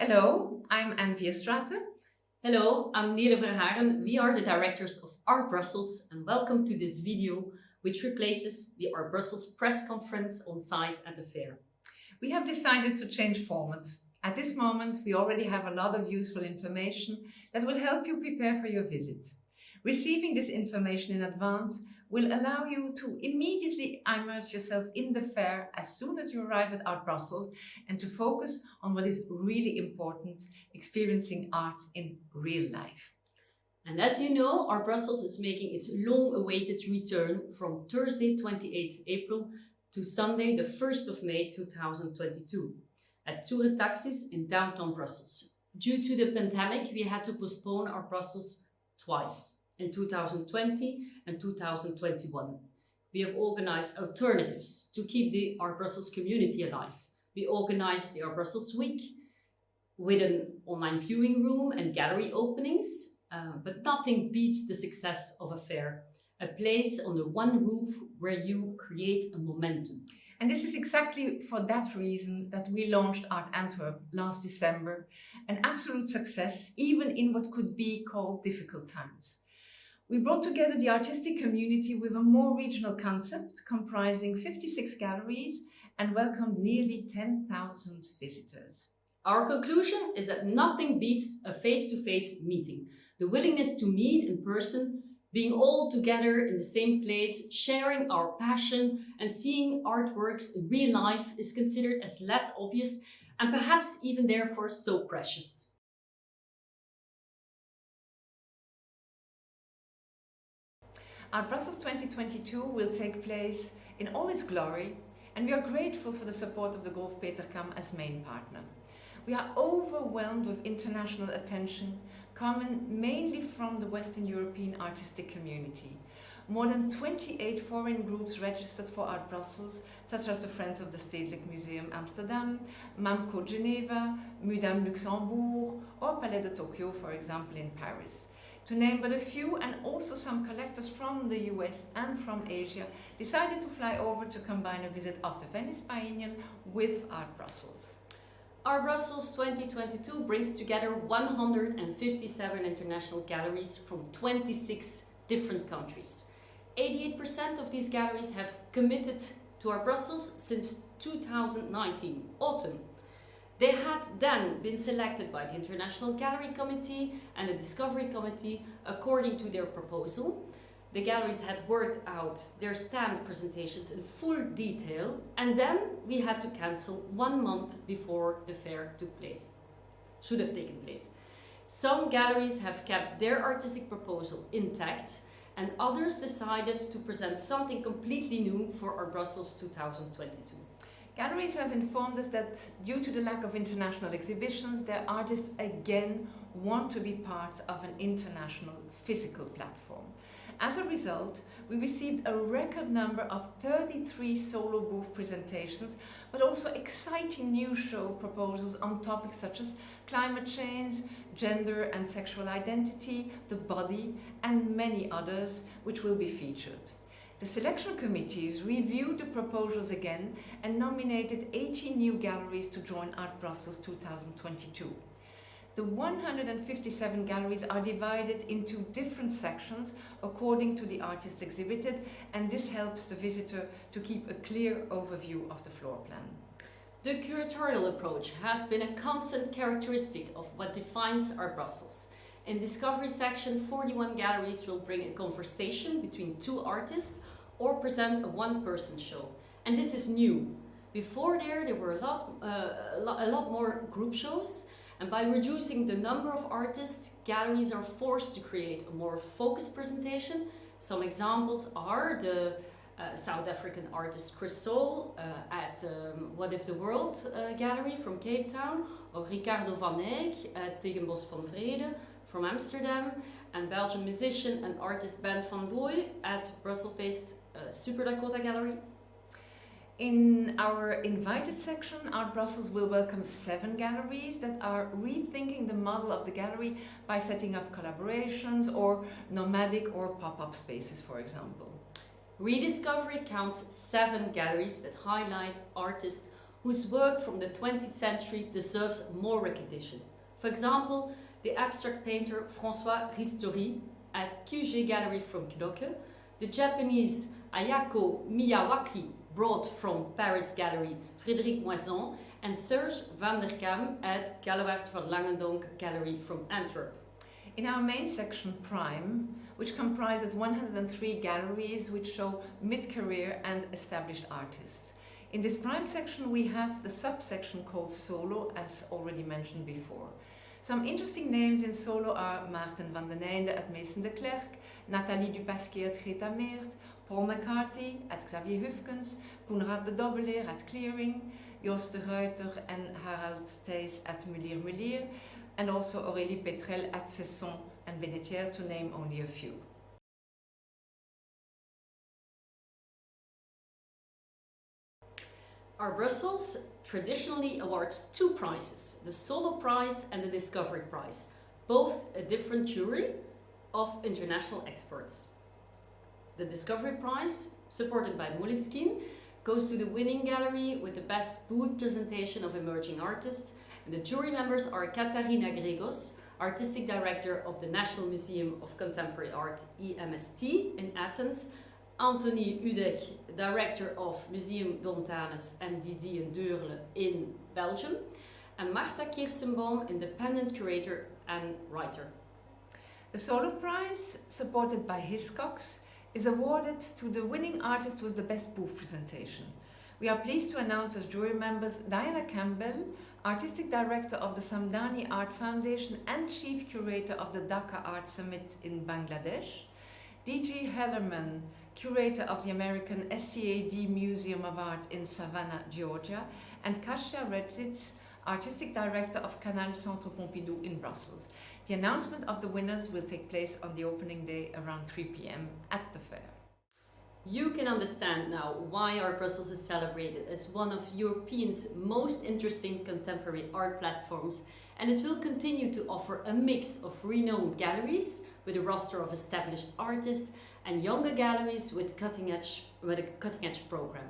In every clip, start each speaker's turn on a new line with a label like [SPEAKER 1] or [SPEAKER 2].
[SPEAKER 1] Hello, I'm Vierstraete.
[SPEAKER 2] Hello, I'm Nele Verhaeren. We are the directors of Art Brussels and welcome to this video which replaces the Art Brussels press conference on site at the fair.
[SPEAKER 1] We have decided to change format. At this moment, we already have a lot of useful information that will help you prepare for your visit. Receiving this information in advance will allow you to immediately immerse yourself in the fair as soon as you arrive at Art Brussels and to focus on what is really important, experiencing art in real life.
[SPEAKER 2] And as you know, Art Brussels is making its long-awaited return from Thursday 28 April to Sunday the 1st of May 2022 at Tour Taxis in downtown Brussels. Due to the pandemic, we had to postpone Art Brussels twice, in 2020 and 2021. We have organized alternatives to keep the Art Brussels community alive. We organized the Art Brussels Week with an online viewing room and gallery openings, but nothing beats the success of a fair, a place under one roof where you create a momentum.
[SPEAKER 1] And this is exactly for that reason that we launched Art Antwerp last December, an absolute success even in what could be called difficult times. We brought together the artistic community with a more regional concept comprising 56 galleries and welcomed nearly 10,000 visitors.
[SPEAKER 2] Our conclusion is that nothing beats a face-to-face meeting. The willingness to meet in person, being all together in the same place, sharing our passion and seeing artworks in real life is considered as less obvious and perhaps even therefore so precious.
[SPEAKER 1] Art Brussels 2022 will take place in all its glory, and we are grateful for the support of the Golf Peterkam as main partner. We are overwhelmed with international attention, coming mainly from the Western European artistic community. More than 28 foreign groups registered for Art Brussels, such as the Friends of the Stedelijk Museum Amsterdam, MAMCO Geneva, MUDAM Luxembourg, or Palais de Tokyo, for example, in Paris. To name but a few, and also some collectors from the US and from Asia decided to fly over to combine a visit of the Venice Biennial with Art Brussels.
[SPEAKER 2] Art Brussels 2022 brings together 157 international galleries from 26 different countries. 88% of these galleries have committed to Art Brussels since 2019, autumn. They had then been selected by the International Gallery Committee and the Discovery Committee according to their proposal. The galleries had worked out their stand presentations in full detail, and then we had to cancel 1 month before the fair should have taken place. Some galleries have kept their artistic proposal intact, and others decided to present something completely new for Art Brussels 2022.
[SPEAKER 1] Galleries have informed us that due to the lack of international exhibitions, their artists again want to be part of an international physical platform. As a result, we received a record number of 33 solo booth presentations, but also exciting new show proposals on topics such as climate change, gender and sexual identity, the body, and many others, which will be featured. The selection committees reviewed the proposals again and nominated 18 new galleries to join Art Brussels 2022. The 157 galleries are divided into different sections according to the artists exhibited, and this helps the visitor to keep a clear overview of the floor plan.
[SPEAKER 2] The curatorial approach has been a constant characteristic of what defines Art Brussels. In Discovery section, 41 galleries will bring a conversation between two artists or present a one-person show. And this is new. Before there were a lot more group shows, and by reducing the number of artists, galleries are forced to create a more focused presentation. Some examples are the South African artist Chris Soul at What If the World Gallery from Cape Town, or Ricardo van Eyck at Tegenbos van Vrede from Amsterdam, and Belgian musician and artist Ben van Dooy at Brussels-based Super Dakota Gallery.
[SPEAKER 1] In our invited section, Art Brussels will welcome 7 galleries that are rethinking the model of the gallery by setting up collaborations or nomadic or pop-up spaces, for example.
[SPEAKER 2] Rediscovery counts 7 galleries that highlight artists whose work from the 20th century deserves more recognition. For example, the abstract painter François Ristori at QG Gallery from Knokke, the Japanese Ayako Miyawaki brought from Paris Gallery Frédéric Moison, and Serge van der Kam at Gallewaard van Langendonk Gallery from Antwerp.
[SPEAKER 1] In our main section, Prime, which comprises 103 galleries which show mid-career and established artists. In this Prime section, we have the subsection called Solo, as already mentioned before. Some interesting names in Solo are Maarten van den Einde at Mason de Klerk, Nathalie Dupasquier at Greta Meert, Paul McCarthy at Xavier Hufkens, Koenraad de Dobbeleer at Clearing, Jos de Ruiter and Harald Thijs at Mulier, and also Aurélie Petrel at Cesson and Benetière, to name only a few.
[SPEAKER 2] Art Brussels traditionally awards two prizes, the Solo Prize and the Discovery Prize, both a different jury of international experts. The Discovery Prize, supported by Moleskine, goes to the winning gallery with the best booth presentation of emerging artists, and the jury members are Katarina Gregos, Artistic Director of the National Museum of Contemporary Art, EMST, in Athens, Anthony Udek, Director of Museum Dontanes MDD in Deurle in Belgium, and Marta Kirzenbaum, Independent Curator and Writer.
[SPEAKER 1] The Solo Prize, supported by Hiscox, is awarded to the winning artist with the best booth presentation. We are pleased to announce as jury members Diana Campbell, Artistic Director of the Samdani Art Foundation and Chief Curator of the Dhaka Art Summit in Bangladesh, D.G. Hellerman, Curator of the American SCAD Museum of Art in Savannah, Georgia, and Kasia Redzitz, Artistic Director of Canal Centre Pompidou in Brussels. The announcement of the winners will take place on the opening day around 3 p.m. at the fair.
[SPEAKER 2] You can understand now why Art Brussels is celebrated as one of Europe's most interesting contemporary art platforms, and it will continue to offer a mix of renowned galleries with a roster of established artists and younger galleries with a cutting-edge program.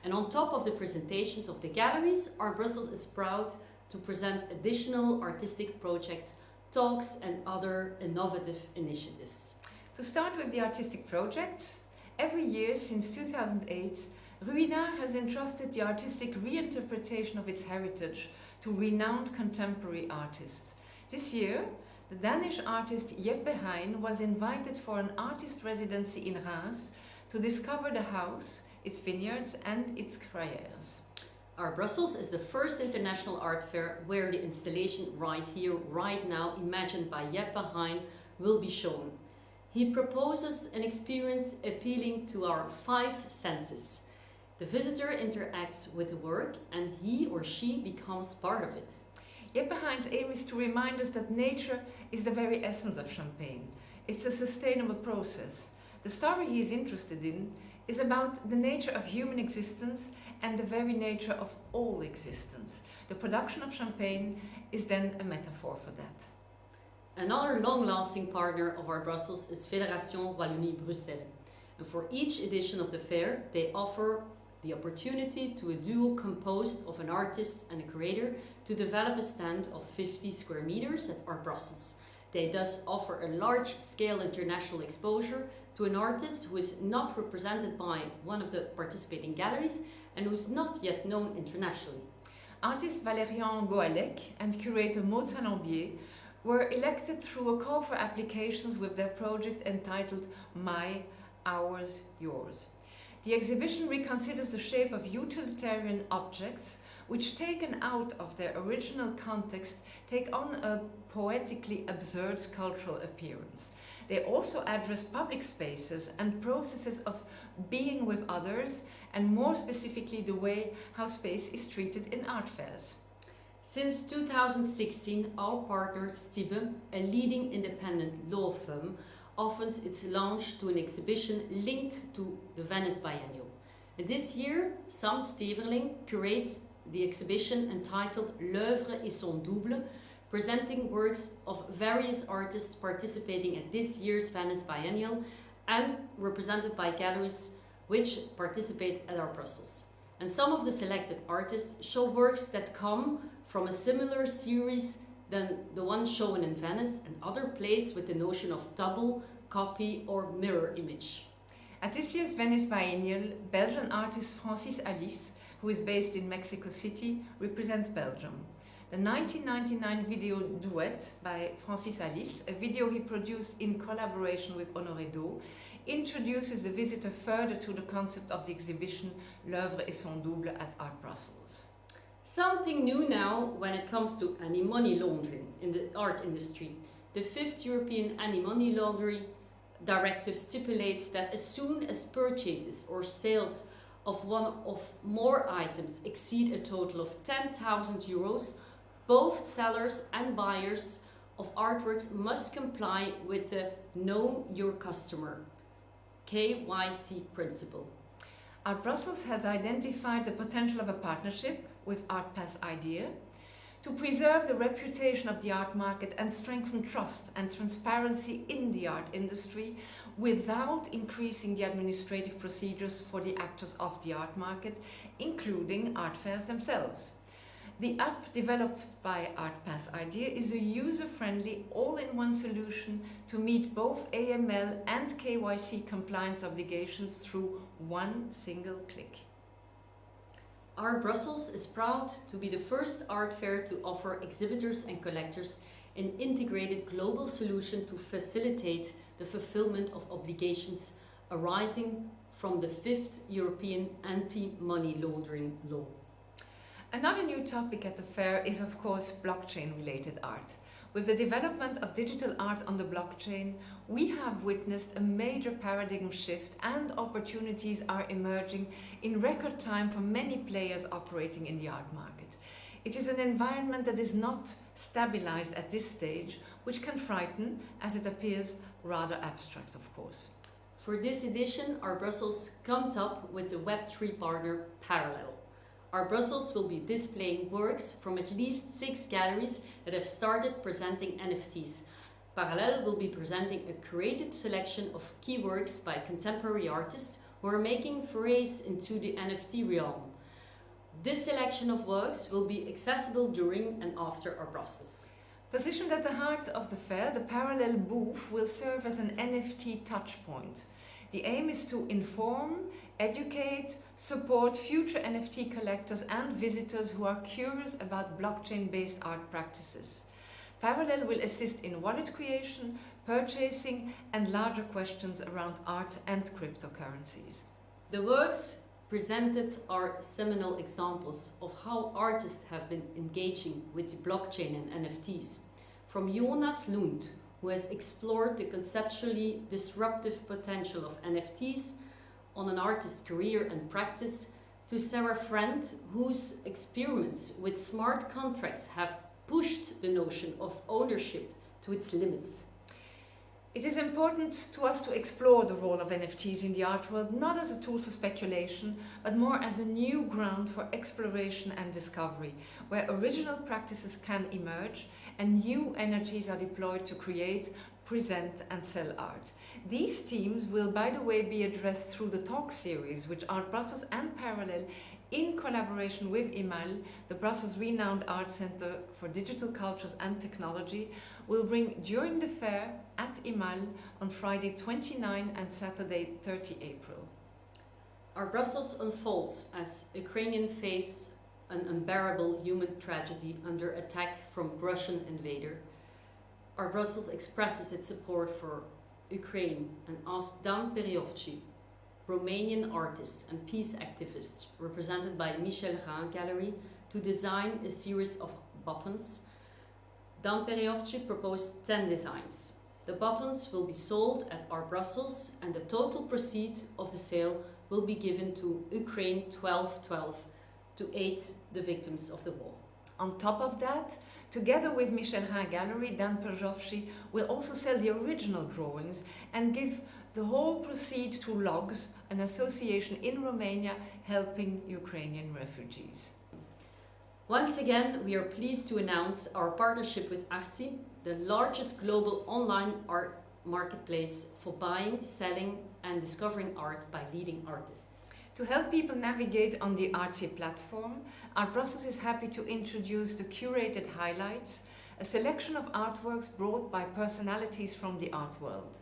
[SPEAKER 2] And on top of the presentations of the galleries, Art Brussels is proud to present additional artistic projects, talks and other innovative initiatives.
[SPEAKER 1] To start with the artistic projects, every year since 2008, Ruinart has entrusted the artistic reinterpretation of its heritage to renowned contemporary artists. This year, the Danish artist Jeppe Hein was invited for an artist residency in Reims to discover the house, its vineyards and its criers.
[SPEAKER 2] Art Brussels is the first international art fair where the installation Right Here, Right Now, imagined by Jeppe Hein, will be shown. He proposes an experience appealing to our 5 senses. The visitor interacts with the work and he or she becomes part of it.
[SPEAKER 1] Jeppe Hein's aim is to remind us that nature is the very essence of Champagne. It's a sustainable process. The story he is interested in is about the nature of human existence and the very nature of all existence. The production of champagne is then a metaphor for that.
[SPEAKER 2] Another long-lasting partner of Art Brussels is Fédération Wallonie-Bruxelles. And for each edition of the fair, they offer the opportunity to a duo composed of an artist and a curator to develop a stand of 50 square meters at Art Brussels. They thus offer a large-scale international exposure to an artist who is not represented by one of the participating galleries and who is not yet known internationally.
[SPEAKER 1] Artist Valérian Goalec and curator Maud Salambier were elected through a call for applications with their project entitled My, Ours, Yours. The exhibition reconsiders the shape of utilitarian objects which, taken out of their original context, take on a poetically absurd sculptural appearance. They also address public spaces and processes of being with others, and more specifically the way how space is treated in art fairs.
[SPEAKER 2] Since 2016, our partner Stiebe, a leading independent law firm, offers its launch to an exhibition linked to the Venice Biennial. And this year, Sam Steverling curates the exhibition entitled L'œuvre et son double, presenting works of various artists participating at this year's Venice Biennial and represented by galleries which participate at Art Brussels. And some of the selected artists show works that come from a similar series than the one shown in Venice and other plays with the notion of double, copy or mirror image.
[SPEAKER 1] At this year's Venice Biennial, Belgian artist Francis Alice, who is based in Mexico City, represents Belgium. The 1999 video Duet by Francis Alice, a video he produced in collaboration with Honoré D'O, introduces the visitor further to the concept of the exhibition L'œuvre et son double at Art Brussels.
[SPEAKER 2] Something new now when it comes to anti-money laundering in the art industry. The 5th European Anti-Money Laundering Directive stipulates that as soon as purchases or sales of one of more items exceed a total of 10,000 euros, both sellers and buyers of artworks must comply with the Know Your Customer (KYC) principle.
[SPEAKER 1] Art Brussels has identified the potential of a partnership with ArtPass Idea to preserve the reputation of the art market and strengthen trust and transparency in the art industry without increasing the administrative procedures for the actors of the art market, including art fairs themselves. The app developed by ArtPass Idea is a user-friendly, all-in-one solution to meet both AML and KYC compliance obligations through one single click.
[SPEAKER 2] Art Brussels is proud to be the first art fair to offer exhibitors and collectors an integrated global solution to facilitate the fulfillment of obligations arising from the 5th European Anti-Money Laundering Law.
[SPEAKER 1] Another new topic at the fair is, of course, blockchain-related art. With the development of digital art on the blockchain, we have witnessed a major paradigm shift and opportunities are emerging in record time for many players operating in the art market. It is an environment that is not stabilized at this stage, which can frighten, as it appears rather abstract, of course.
[SPEAKER 2] For this edition, Art Brussels comes up with the Web3 partner Parallel. Art Brussels will be displaying works from at least 6 galleries that have started presenting NFTs. Parallel will be presenting a curated selection of key works by contemporary artists who are making forays into the NFT realm. This selection of works will be accessible during and after Art Brussels.
[SPEAKER 1] Positioned at the heart of the fair, the Parallel booth will serve as an NFT touchpoint. The aim is to inform, educate, support future NFT collectors and visitors who are curious about blockchain-based art practices. Parallel will assist in wallet creation, purchasing, and larger questions around art and cryptocurrencies.
[SPEAKER 2] The works presented are seminal examples of how artists have been engaging with blockchain and NFTs. From Jonas Lund, who has explored the conceptually disruptive potential of NFTs on an artist's career and practice, to Sarah Friend, whose experiments with smart contracts have pushed the notion of ownership to its limits.
[SPEAKER 1] It is important to us to explore the role of NFTs in the art world, not as a tool for speculation, but more as a new ground for exploration and discovery, where original practices can emerge and new energies are deployed to create, present and sell art. These themes will, by the way, be addressed through the talk series, which Art Brussels and Parallel, in collaboration with IMAL, the Brussels renowned art center for digital cultures and technology, will bring during the fair at IMAL on Friday 29 and Saturday 30 April.
[SPEAKER 2] Art Brussels unfolds as Ukrainian face an unbearable human tragedy under attack from Russian invader. Art Brussels expresses its support for Ukraine and asks Dan Periovci, Romanian artist and peace activist represented by Michel Rhin Gallery, to design a series of buttons. Dan Periovci proposed 10 designs. The buttons will be sold at Art Brussels and the total proceed of the sale will be given to Ukraine 1212 to aid the victims of the war.
[SPEAKER 1] On top of that, together with Michel Rhin Gallery, Dan Periovci will also sell the original drawings and give the whole proceed to LOGS, an association in Romania helping Ukrainian refugees.
[SPEAKER 2] Once again, we are pleased to announce our partnership with Artsy, the largest global online art marketplace for buying, selling and discovering art by leading artists.
[SPEAKER 1] To help people navigate on the Artsy platform, Art Brussels is happy to introduce the curated highlights, a selection of artworks brought by personalities from the art world.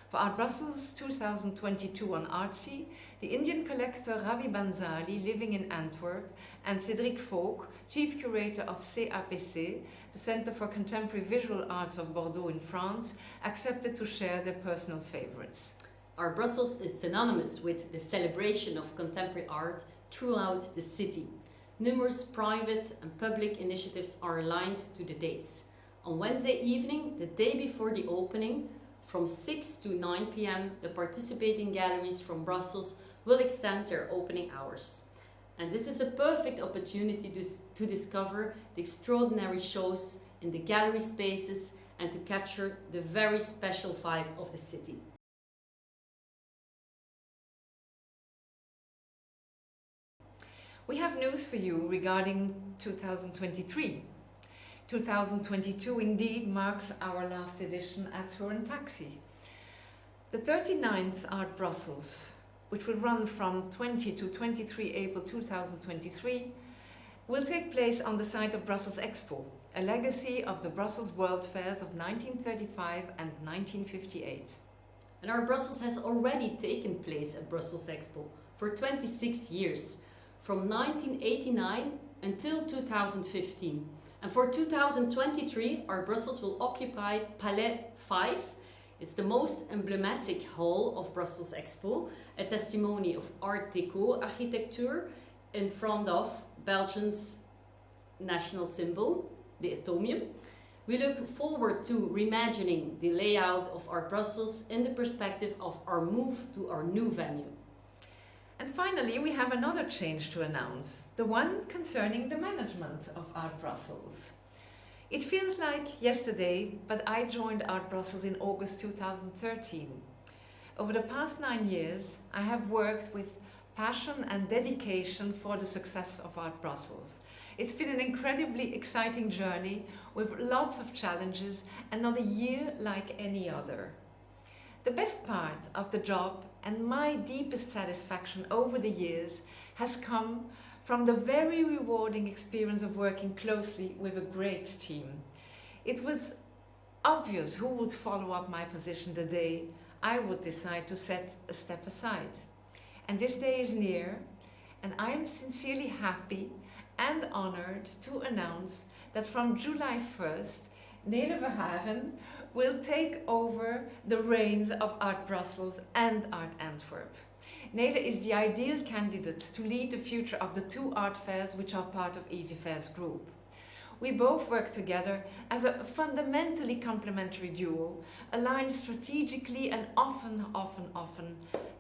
[SPEAKER 1] For Art Brussels 2022 on Artsy, the Indian collector Ravi Bansali, living in Antwerp, and Cédric Fauque, chief curator of CAPC, the Center for Contemporary Visual Arts of Bordeaux in France, accepted to share their personal favorites.
[SPEAKER 2] Art Brussels is synonymous with the celebration of contemporary art throughout the city. Numerous private and public initiatives are aligned to the dates. On Wednesday evening, the day before the opening, from 6 to 9 p.m., the participating galleries from Brussels will extend their opening hours. And this is the perfect opportunity to discover the extraordinary shows in the gallery spaces and to capture the very special vibe of the city.
[SPEAKER 1] We have news for you regarding 2023. 2022 indeed marks our last edition at Tour and Taxi. The 39th Art Brussels, which will run from 20 to 23 April 2023, will take place on the site of Brussels Expo, a legacy of the Brussels World Fairs of 1935 and 1958.
[SPEAKER 2] And Art Brussels has already taken place at Brussels Expo for 26 years, from 1989 until 2015. And for 2023, Art Brussels will occupy Palais 5. It's the most emblematic hall of Brussels Expo, a testimony of Art Deco architecture in front of Belgium's national symbol, the atomium. We look forward to reimagining the layout of Art Brussels in the perspective of our move to our new venue.
[SPEAKER 1] And finally, we have another change to announce, the one concerning the management of Art Brussels. It feels like yesterday, but I joined Art Brussels in August 2013. Over the past 9 years, I have worked with passion and dedication for the success of Art Brussels. It's been an incredibly exciting journey with lots of challenges and not a year like any other. The best part of the job and my deepest satisfaction over the years has come from the very rewarding experience of working closely with a great team. It was obvious who would follow up my position the day I would decide to set a step aside. And this day is near, and I am sincerely happy and honored to announce that from July 1st, Nele Verhaeren will take over the reins of Art Brussels and Art Antwerp. Nele is the ideal candidate to lead the future of the two art fairs which are part of Easy Fairs Group. We both work together as a fundamentally complementary duo, aligned strategically and often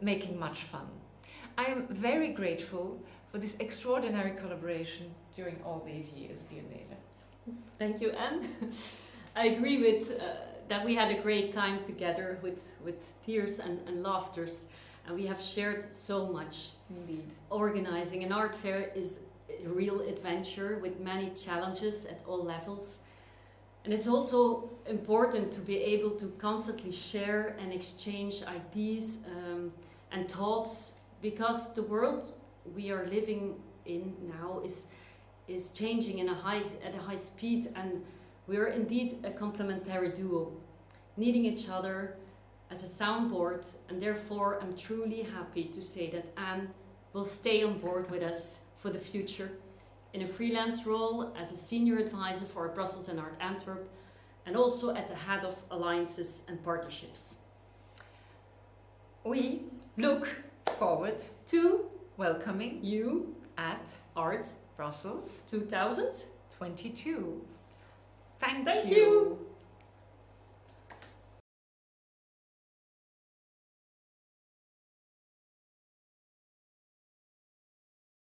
[SPEAKER 1] making much fun. I am very grateful for this extraordinary collaboration during all these years, dear Nele.
[SPEAKER 2] Thank you, Anne. I agree with that we had a great time together with tears and laughters, and we have shared so much.
[SPEAKER 1] Indeed.
[SPEAKER 2] Organizing an art fair is a real adventure with many challenges at all levels. And it's also important to be able to constantly share and exchange ideas and thoughts, because the world we are living in now is changing at a high speed, and we are indeed a complementary duo, needing each other as a soundboard, and therefore I'm truly happy to say that Anne will stay on board with us for the future in a freelance role as a senior advisor for Art Brussels and Art Antwerp, and also at the head of alliances and partnerships.
[SPEAKER 1] We look forward to welcoming
[SPEAKER 2] You
[SPEAKER 1] at
[SPEAKER 2] Art
[SPEAKER 1] Brussels
[SPEAKER 2] 2022.
[SPEAKER 1] Thank
[SPEAKER 2] Thank
[SPEAKER 1] you.
[SPEAKER 2] you.